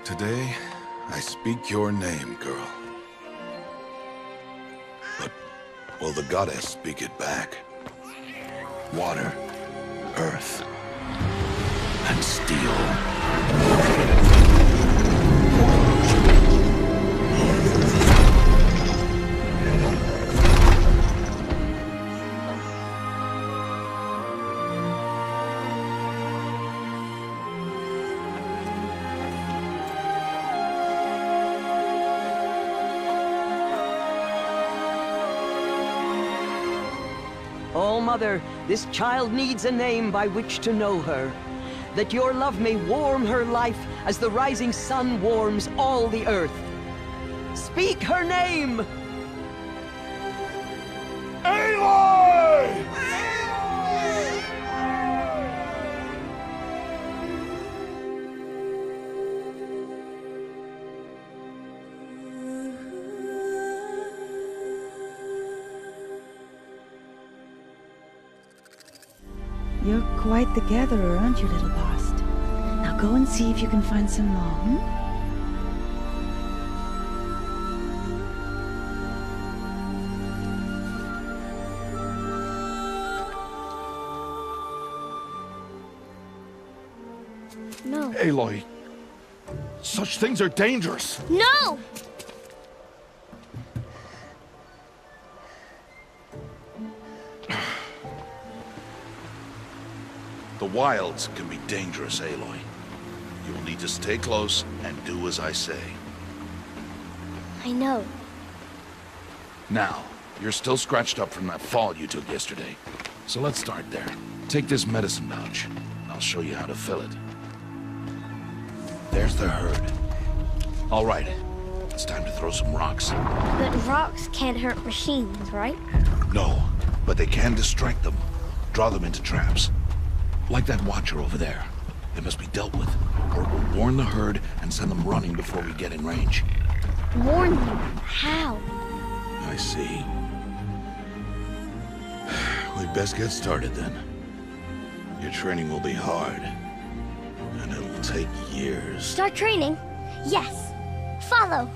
Today, I speak your name, girl. But will the goddess speak it back? Water, earth, and steel. Oh, Mother, this child needs a name by which to know her. That your love may warm her life as the rising sun warms all the earth. Speak her name! Aloy! You're quite the gatherer, aren't you, little Bast? Now go and see if you can find some more, No. Aloy, such things are dangerous. No! The wilds can be dangerous, Aloy. You'll need to stay close and do as I say. I know. Now, you're still scratched up from that fall you took yesterday. So let's start there. Take this medicine pouch. I'll show you how to fill it. There's the herd. All right, it's time to throw some rocks. But rocks can't hurt machines, right? No, but they can distract them. Draw them into traps. Like that watcher over there. They must be dealt with, or it will warn the herd and send them running before we get in range. Warn them? How? I see. We'd best get started then. Your training will be hard, and it'll take years. Start training? Yes. Follow.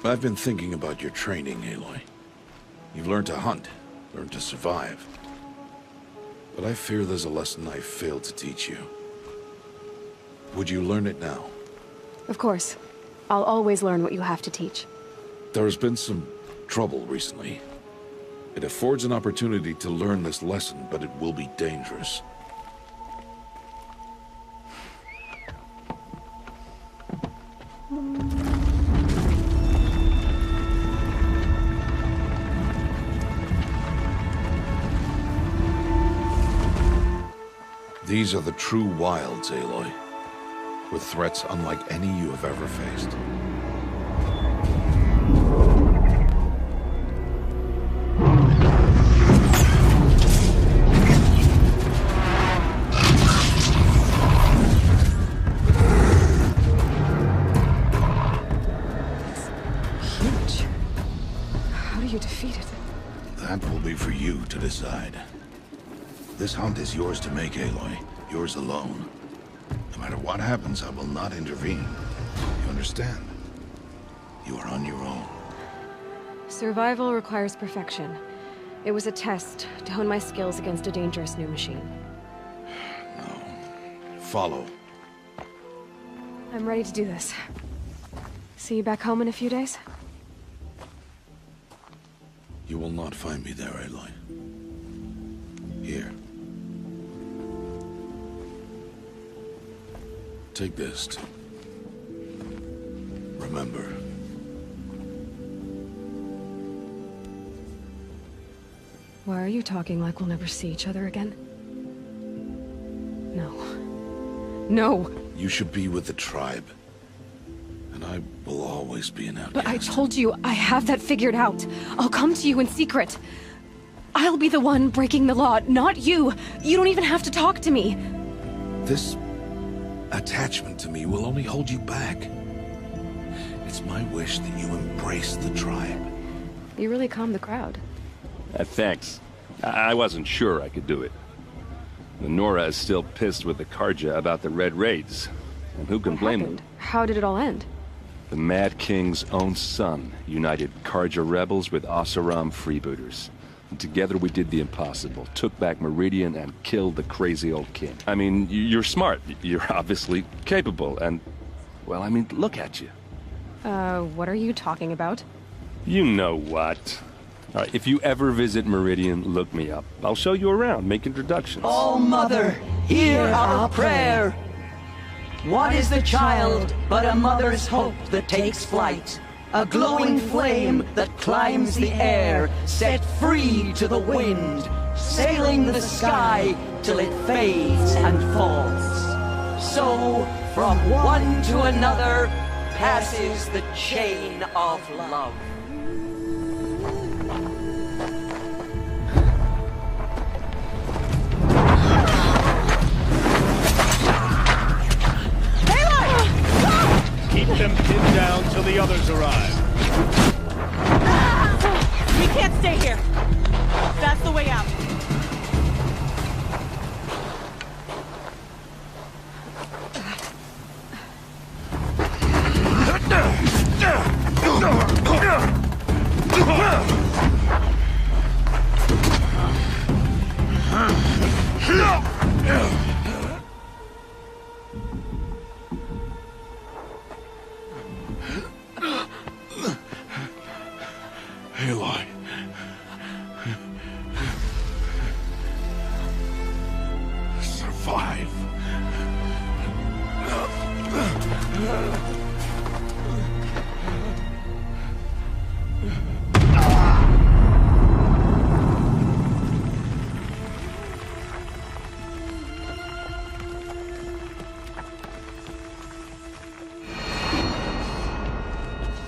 I've been thinking about your training, Aloy. You've learned to hunt, learned to survive. But I fear there's a lesson I failed to teach you. Would you learn it now? Of course. I'll always learn what you have to teach. There has been some trouble recently. It affords an opportunity to learn this lesson, but it will be dangerous. These are the true wilds, Aloy, with threats unlike any you have ever faced. Huge. How do you defeat it? That will be for you to decide. This hunt is yours to make, Aloy. Yours alone. No matter what happens, I will not intervene. You understand? You are on your own. Survival requires perfection. It was a test to hone my skills against a dangerous new machine. No. Follow. I'm ready to do this. See you back home in a few days? You will not find me there, Aloy. Here. Take this to remember. Why are you talking like we'll never see each other again? No. No! You should be with the tribe. And I will always be an outcast. But I told you, I have that figured out. I'll come to you in secret. I'll be the one breaking the law, not you. You don't even have to talk to me. This attachment to me will only hold you back. It's my wish that you embrace the tribe. You really calmed the crowd. Thanks. I wasn't sure I could do it. The Nora is still pissed with the Karja about the Red Raids. And who can blame them? How did it all end? The Mad King's own son united Karja rebels with Oseram freebooters. And together we did the impossible, took back Meridian and killed the crazy old king. I mean, you're smart. You're obviously capable and, well, I mean, look at you. What are you talking about? You know what. All right, if you ever visit Meridian, look me up. I'll show you around, make introductions. Oh, Mother, hear our prayer. What is the child but a mother's hope that takes flight? A glowing flame that climbs the air, set free to the wind, sailing the sky till it fades and falls. So, from one to another, passes the chain of love. Keep them pinned down till the others arrive. We can't stay here. That's the way out. Aloy. Survive.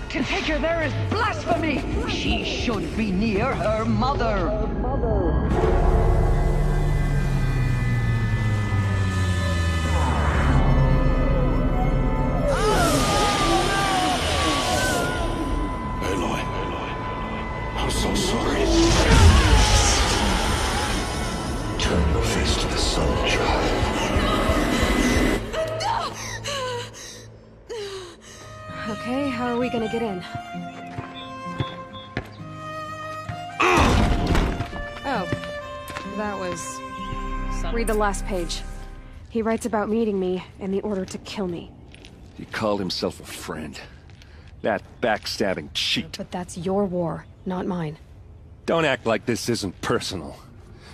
To take her there is blasphemy! She should be near her mother! Aloy. I'm so sorry. Turn your face to the sun, child. Okay, how are we gonna get in? Oh, that was... Read the last page. He writes about meeting me and the order to kill me. He called himself a friend. That backstabbing cheat. But that's your war, not mine. Don't act like this isn't personal.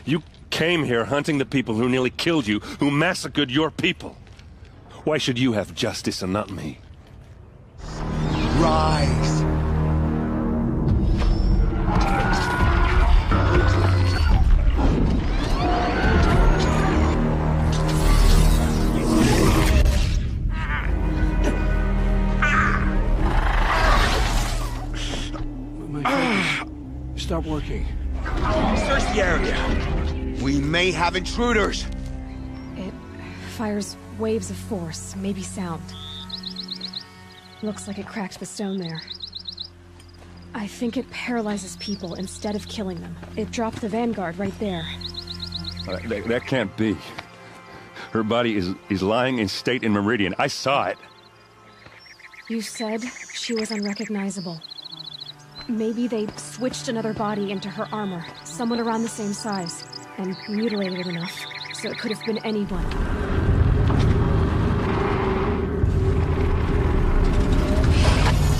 You came here hunting the people who nearly killed you, who massacred your people. Why should you have justice and not me? Rise! Stop working. Search the area. We may have intruders. It fires waves of force, maybe sound. Looks like it cracked the stone there. I think it paralyzes people instead of killing them. It dropped the Vanguard right there. That can't be. Her body is lying in state in Meridian. I saw it. You said she was unrecognizable. Maybe they switched another body into her armor, someone around the same size, and mutilated it enough, so it could have been anyone.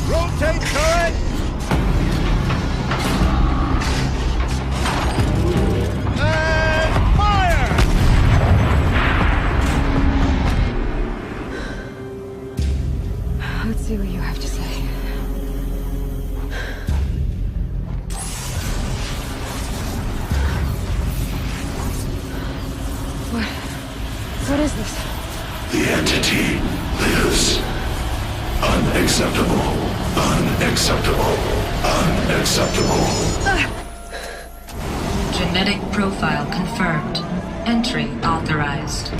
Rotate turret! And fire! Let's see what you have to say. What is this? The entity lives. Unacceptable. Unacceptable. Unacceptable. Genetic profile confirmed. Entry authorized.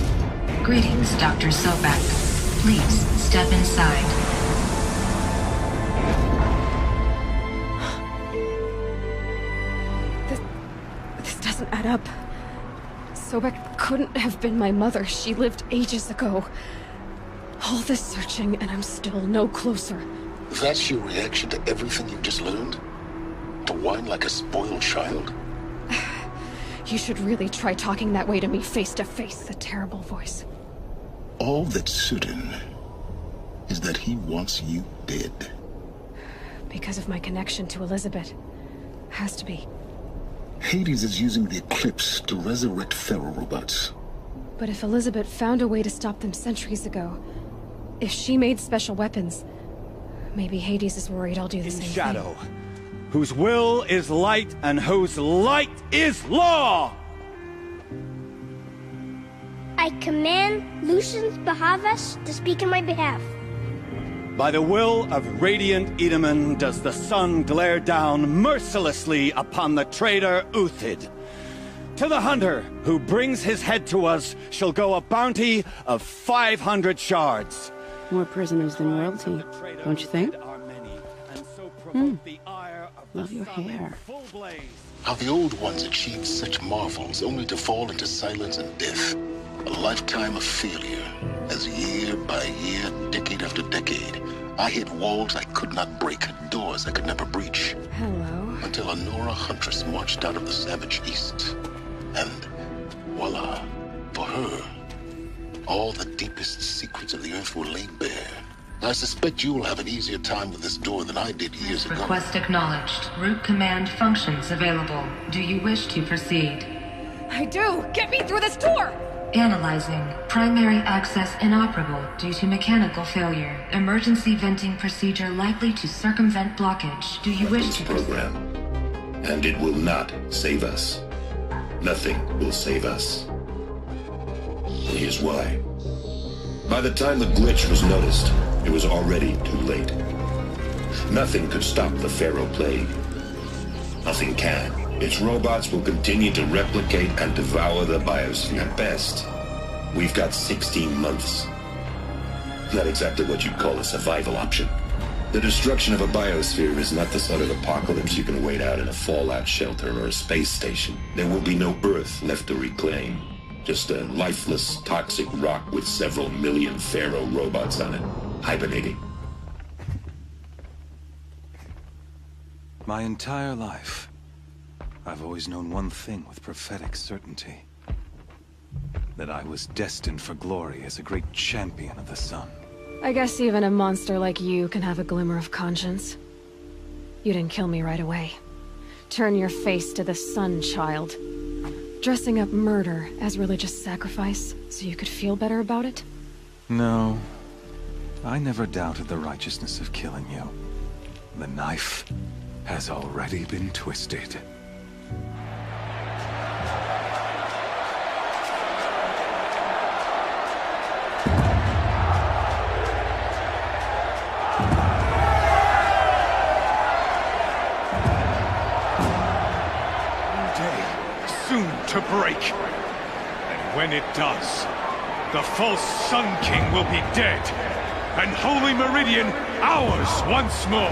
Greetings, Dr. Sobek. Please step inside. This doesn't add up. Sobek couldn't have been my mother. She lived ages ago. All this searching, and I'm still no closer. That's your reaction to everything you've just learned? To whine like a spoiled child? You should really try talking that way to me face to face, the terrible voice. All that's certain is that he wants you dead. Because of my connection to Elizabeth. Has to be. Hades is using the Eclipse to resurrect Pharaoh robots. But if Elizabeth found a way to stop them centuries ago, if she made special weapons, maybe Hades is worried I'll do the same Shadow, thing. whose will is light and whose light is law! I command Lucius Bahavas to speak in my behalf. By the will of Radiant Edaman does the sun glare down mercilessly upon the traitor Uthid. To the hunter who brings his head to us shall go a bounty of 500 shards. More prisoners than royalty, don't you think? Love your hair. How the old ones achieved such marvels only to fall into silence and death. A lifetime of failure, as year by year, decade after decade, I hit walls I could not break, doors I could never breach. Hello. Until a Nora huntress marched out of the savage east. And voila, for her, all the deepest secrets of the earth were laid bare. I suspect you will have an easier time with this door than I did years ago. Request acknowledged. Root command functions available. Do you wish to proceed? I do! Get me through this door! Analyzing. Primary access inoperable due to mechanical failure. Emergency venting procedure likely to circumvent blockage. Do you wish to program? And it will not save us. Nothing will save us. And here's why. By the time the glitch was noticed, it was already too late. Nothing could stop the Pharaoh plague. Nothing can. Its robots will continue to replicate and devour the biosphere. At best, we've got 16 months. Not exactly what you'd call a survival option. The destruction of a biosphere is not the sort of apocalypse you can wait out in a fallout shelter or a space station. There will be no Earth left to reclaim. Just a lifeless, toxic rock with several million Pharaoh robots on it, hibernating. My entire life, I've always known one thing with prophetic certainty. That I was destined for glory as a great champion of the sun. I guess even a monster like you can have a glimmer of conscience. You didn't kill me right away. Turn your face to the sun, child. Dressing up murder as religious sacrifice so you could feel better about it? No. I never doubted the righteousness of killing you. The knife has already been twisted. To break. And when it does, the false Sun King will be dead, and Holy Meridian ours once more.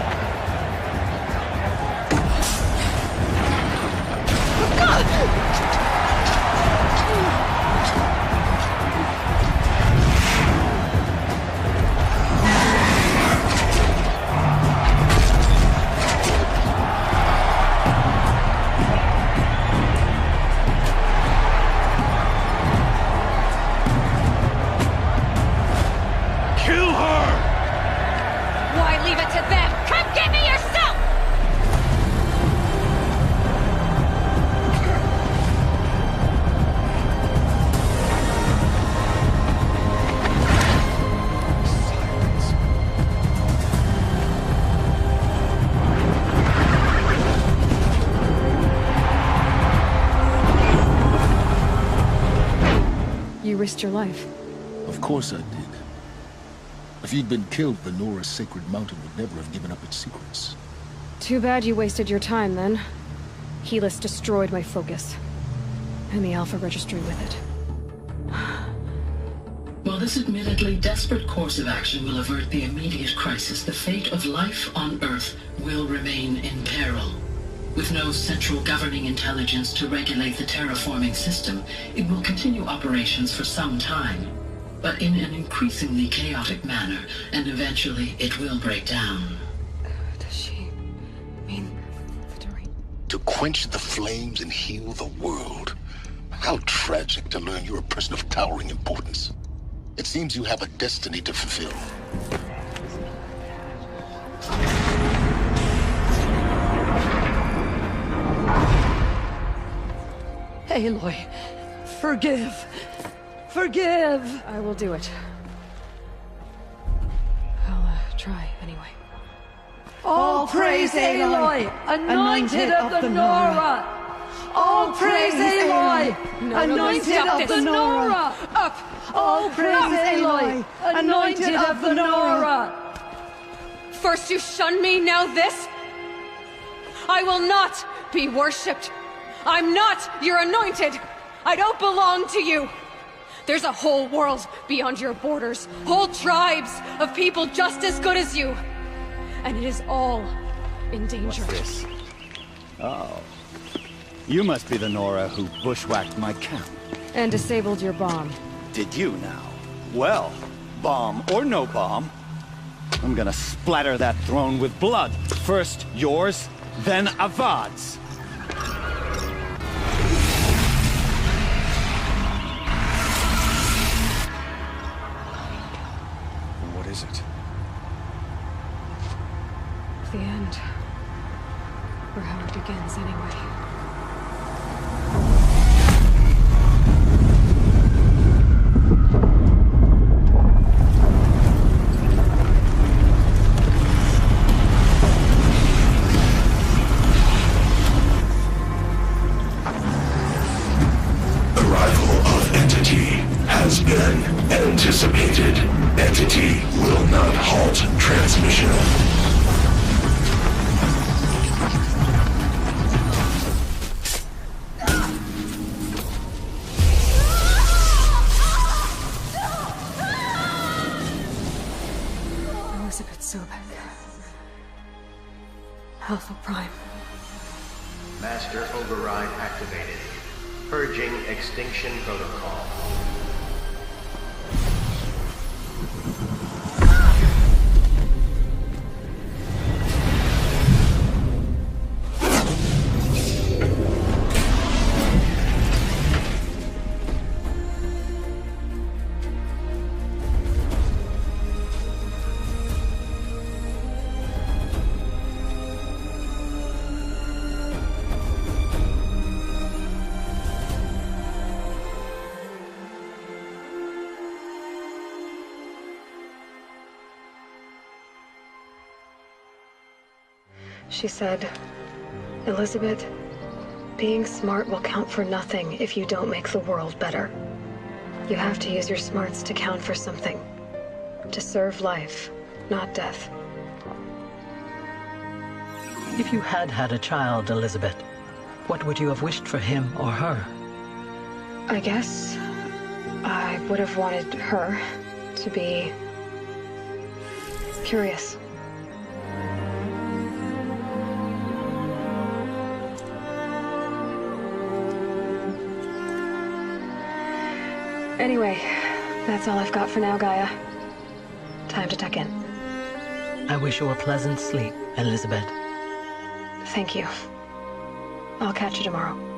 You risked your life. Of course I did. If you'd been killed, the Nora's sacred mountain would never have given up its secrets. Too bad you wasted your time, then. Helis destroyed my focus. And the Alpha Registry with it. While this admittedly desperate course of action will avert the immediate crisis, the fate of life on Earth will remain in peril. With no central governing intelligence to regulate the terraforming system, it will continue operations for some time, but in an increasingly chaotic manner, and eventually it will break down. Does she mean to quench the flames and heal the world? How tragic to learn you're a person of towering importance. It seems you have a destiny to fulfill. Aloy, forgive. Forgive! I will do it. I'll try anyway. All praise Aloy, anointed of the Nora! All praise Aloy, anointed of the Nora! Up! All praise Aloy, anointed of the Nora! First you shun me, now this? I will not be worshipped. I'm not your anointed. I don't belong to you. There's a whole world beyond your borders, whole tribes of people just as good as you. And it is all in danger. What's this? Oh. You must be the Nora who bushwhacked my camp. And disabled your bomb. Did you now? Well, bomb or no bomb, I'm gonna splatter that throne with blood. First yours, then Avad's. What is it? The end. Or how it begins, anyway. Has been anticipated. Entity will not halt transmission. Elizabeth Sobek. Alpha Prime. Master override activated. Purging extinction protocol. She said, Elizabeth, being smart will count for nothing if you don't make the world better. You have to use your smarts to count for something. To serve life, not death. If you had had a child, Elizabeth, what would you have wished for him or her? I guess I would have wanted her to be curious. Anyway, that's all I've got for now, Gaia. Time to tuck in. I wish you a pleasant sleep, Elizabeth. Thank you. I'll catch you tomorrow.